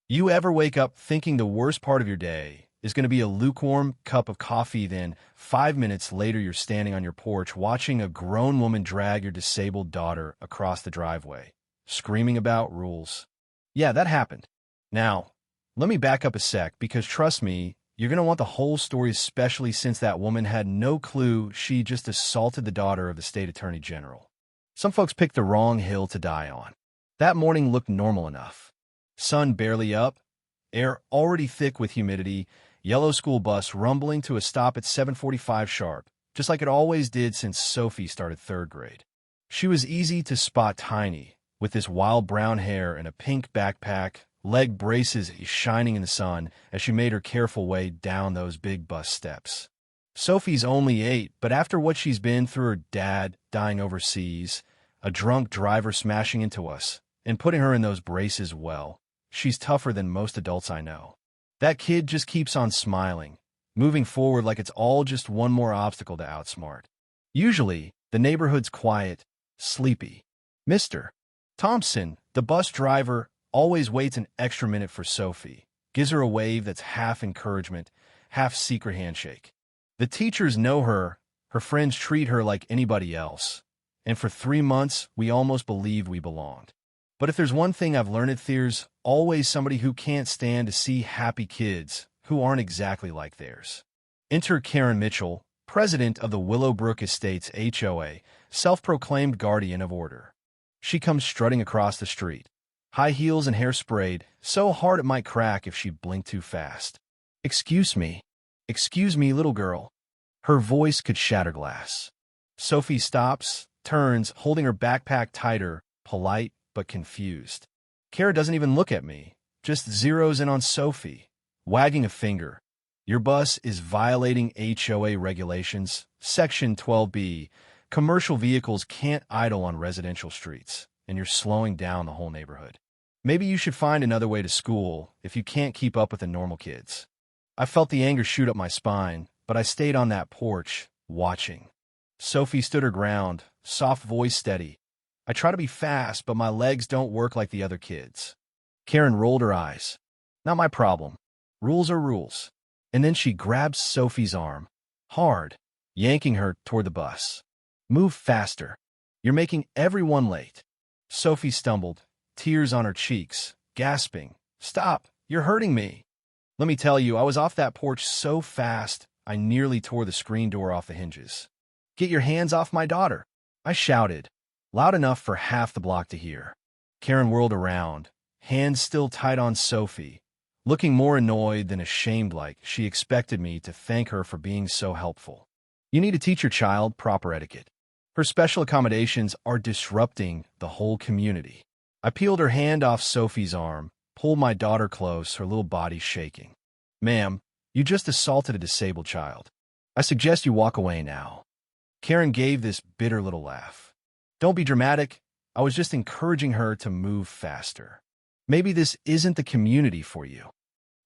You ever wake up thinking the worst part of your day is going to be a lukewarm cup of coffee, then 5 minutes later you're standing on your porch watching a grown woman drag your disabled daughter across the driveway, screaming about rules? Yeah, that happened. Now, let me back up a sec, because trust me, you're going to want the whole story, especially since that woman had no clue she just assaulted the daughter of the state attorney general. Some folks picked the wrong hill to die on. That morning looked normal enough. Sun barely up, air already thick with humidity, yellow school bus rumbling to a stop at 7:45 sharp, just like it always did since Sophie started third grade. She was easy to spot, tiny, with this wild brown hair and a pink backpack, leg braces shining in the sun as she made her careful way down those big bus steps. Sophie's only 8, but after what she's been through, her dad dying overseas, a drunk driver smashing into us, and putting her in those braces, well, she's tougher than most adults I know. That kid just keeps on smiling, moving forward like it's all just one more obstacle to outsmart. Usually, the neighborhood's quiet, sleepy. Mr. Thompson, the bus driver, always waits an extra minute for Sophie, gives her a wave that's half encouragement, half secret handshake. The teachers know her friends treat her like anybody else, and for 3 months, we almost believed we belonged. But if there's one thing I've learned, there's always somebody who can't stand to see happy kids who aren't exactly like theirs. Enter Karen Mitchell, president of the Willowbrook Estates HOA, self-proclaimed guardian of order. She comes strutting across the street, high heels and hair sprayed, so hard it might crack if she blinked too fast. Excuse me, little girl." Her voice could shatter glass. Sophie stops, turns, holding her backpack tighter, polite but confused. Kara doesn't even look at me, just zeroes in on Sophie, wagging a finger. "Your bus is violating HOA regulations, Section 12B. Commercial vehicles can't idle on residential streets, and you're slowing down the whole neighborhood. Maybe you should find another way to school if you can't keep up with the normal kids." I felt the anger shoot up my spine, but I stayed on that porch, watching. Sophie stood her ground, soft voice steady. I try to be fast, but my legs don't work like the other kids. Karen rolled her eyes. "Not my problem. Rules are rules." And then she grabbed Sophie's arm, hard, yanking her toward the bus. "Move faster. You're making everyone late." Sophie stumbled, tears on her cheeks, gasping, "Stop, you're hurting me." Let me tell you, I was off that porch so fast, I nearly tore the screen door off the hinges. "Get your hands off my daughter," I shouted, loud enough for half the block to hear. Karen whirled around, hands still tight on Sophie, looking more annoyed than ashamed, like she expected me to thank her for being so helpful. "You need to teach your child proper etiquette. Her special accommodations are disrupting the whole community." I peeled her hand off Sophie's arm, pulled my daughter close, her little body shaking. "Ma'am, you just assaulted a disabled child. I suggest you walk away now." Karen gave this bitter little laugh. "Don't be dramatic. I was just encouraging her to move faster. Maybe this isn't the community for you."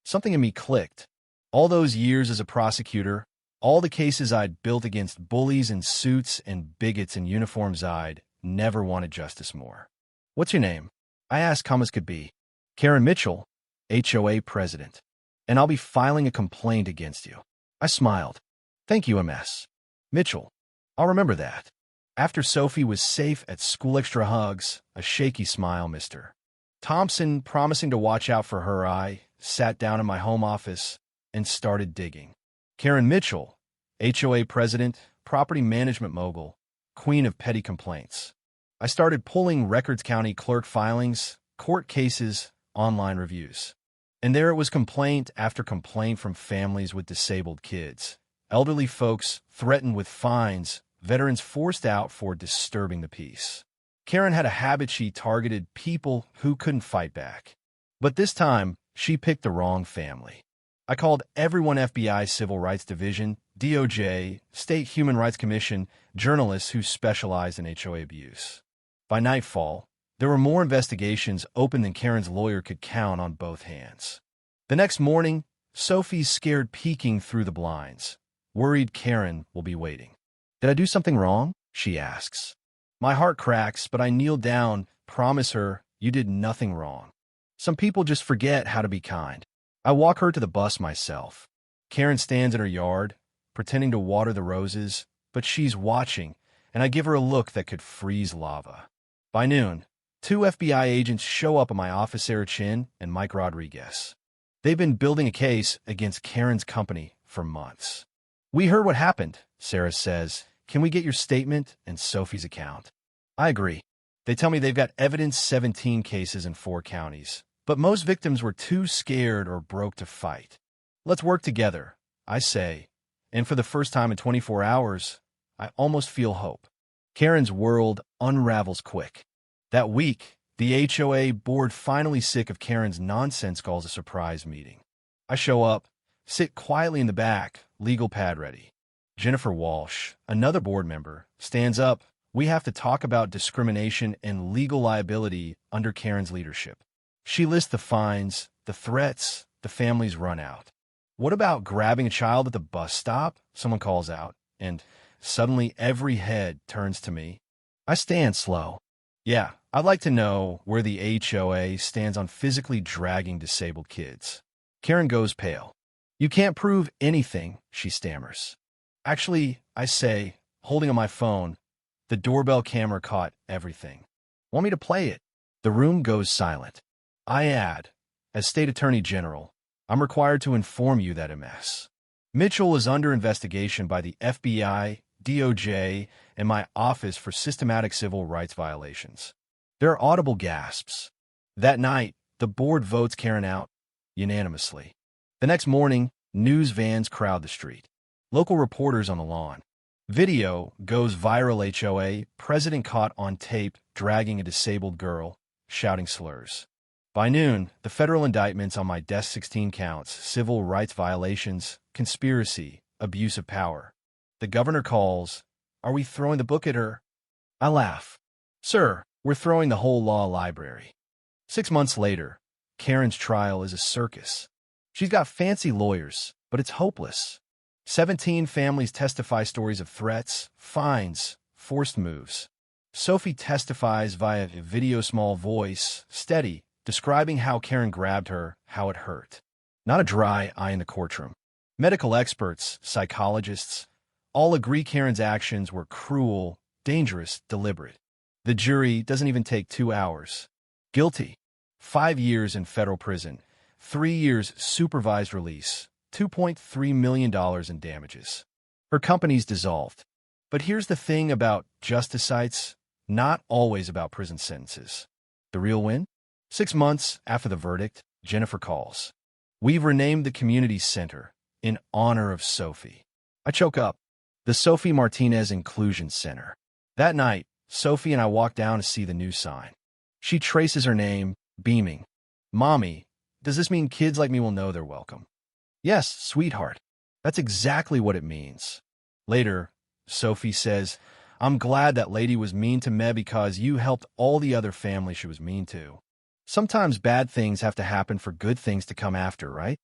Something in me clicked. All those years as a prosecutor, all the cases I'd built against bullies in suits and bigots in uniforms, I'd never wanted justice more. "What's your name?" I asked, calm as could be. "Karen Mitchell, HOA president. And I'll be filing a complaint against you." I smiled. "Thank you, Ms. Mitchell. I'll remember that." After Sophie was safe at school, extra hugs, a shaky smile, Mr. Thompson promising to watch out for her, I sat down in my home office and started digging. Karen Mitchell, HOA president, property management mogul, queen of petty complaints. I started pulling records, county clerk filings, court cases, online reviews. And there it was, complaint after complaint from families with disabled kids, elderly folks threatened with fines, veterans forced out for disturbing the peace. Karen had a habit: she targeted people who couldn't fight back. But this time, she picked the wrong family. I called everyone: FBI Civil Rights Division, DOJ, State Human Rights Commission, journalists who specialized in HOA abuse. By nightfall, there were more investigations open than Karen's lawyer could count on both hands. The next morning, Sophie's scared, peeking through the blinds. Worried Karen will be waiting. "Did I do something wrong?" she asks. My heart cracks, but I kneel down, promise her, "You did nothing wrong." Some people just forget how to be kind. I walk her to the bus myself. Karen stands in her yard, pretending to water the roses, but she's watching, and I give her a look that could freeze lava. By noon, 2 FBI agents show up at my office, Sarah Chin and Mike Rodriguez. They've been building a case against Karen's company for months. We heard what happened, Sarah says. Can we get your statement and Sophie's account? I agree. They tell me they've got evidence, 17 cases in 4 counties, but most victims were too scared or broke to fight. Let's work together, I say, and for the first time in 24 hours, I almost feel hope. Karen's world unravels quick. That week, the HOA board, finally sick of Karen's nonsense, calls a surprise meeting. I show up, sit quietly in the back, legal pad ready. Jennifer Walsh, another board member, stands up. We have to talk about discrimination and legal liability under Karen's leadership. She lists the fines, the threats, the family's run out. What about grabbing a child at the bus stop? Someone calls out, and suddenly every head turns to me. I stand slow. Yeah, I'd like to know where the HOA stands on physically dragging disabled kids. Karen goes pale. You can't prove anything, she stammers. Actually, I say, holding on my phone, the doorbell camera caught everything. Want me to play it? The room goes silent. I add, as State Attorney General, I'm required to inform you that MS Mitchell is under investigation by the FBI, DOJ, and my office for systematic civil rights violations. There are audible gasps. That night, the board votes Karen out unanimously. The next morning, news vans crowd the street. Local reporters on the lawn. Video goes viral. HOA president caught on tape dragging a disabled girl, shouting slurs. By noon, the federal indictments on my desk, 16 counts, civil rights violations, conspiracy, abuse of power. The governor calls. Are we throwing the book at her? I laugh. Sir, we're throwing the whole law library. 6 months later, Karen's trial is a circus. She's got fancy lawyers, but it's hopeless. 17 families testify, stories of threats, fines, forced moves. Sophie testifies via a video, small voice, steady, describing how Karen grabbed her, how it hurt. Not a dry eye in the courtroom. Medical experts, psychologists, all agree Karen's actions were cruel, dangerous, deliberate. The jury doesn't even take 2 hours. Guilty. 5 years in federal prison. 3 years supervised release. $2.3 million in damages. Her company's dissolved. But here's the thing about justice sites, not always about prison sentences. The real win? 6 months after the verdict, Jennifer calls. We've renamed the community center in honor of Sophie. I choke up. The Sophie Martinez Inclusion Center. That night, Sophie and I walk down to see the new sign. She traces her name, beaming. Mommy, does this mean kids like me will know they're welcome? Yes, sweetheart. That's exactly what it means. Later, Sophie says, I'm glad that lady was mean to me because you helped all the other families she was mean to. Sometimes bad things have to happen for good things to come after, right?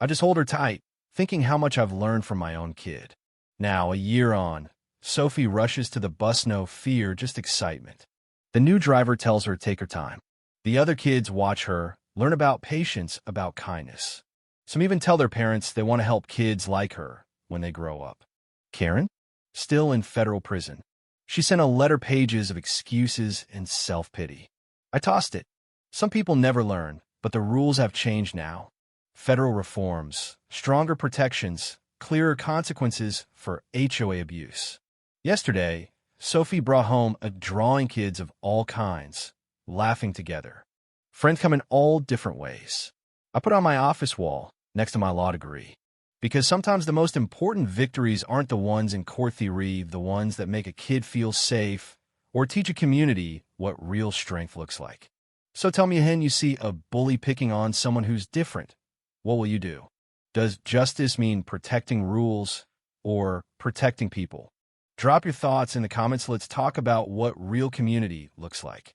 I just hold her tight, thinking how much I've learned from my own kid. Now, a year on, Sophie rushes to the bus, no fear, just excitement. The new driver tells her to take her time. The other kids watch her, learn about patience, about kindness. Some even tell their parents they want to help kids like her when they grow up. Karen? Still in federal prison. She sent a letter, pages of excuses and self-pity. I tossed it. Some people never learn, but the rules have changed now. Federal reforms, stronger protections, clearer consequences for HOA abuse. Yesterday, Sophie brought home a drawing, kids of all kinds, laughing together. Friends come in all different ways. I put it on my office wall, next to my law degree. Because sometimes the most important victories aren't the ones in court theory, the ones that make a kid feel safe or teach a community what real strength looks like. So tell me, hen, you see a bully picking on someone who's different. What will you do? Does justice mean protecting rules or protecting people? Drop your thoughts in the comments. Let's talk about what real community looks like.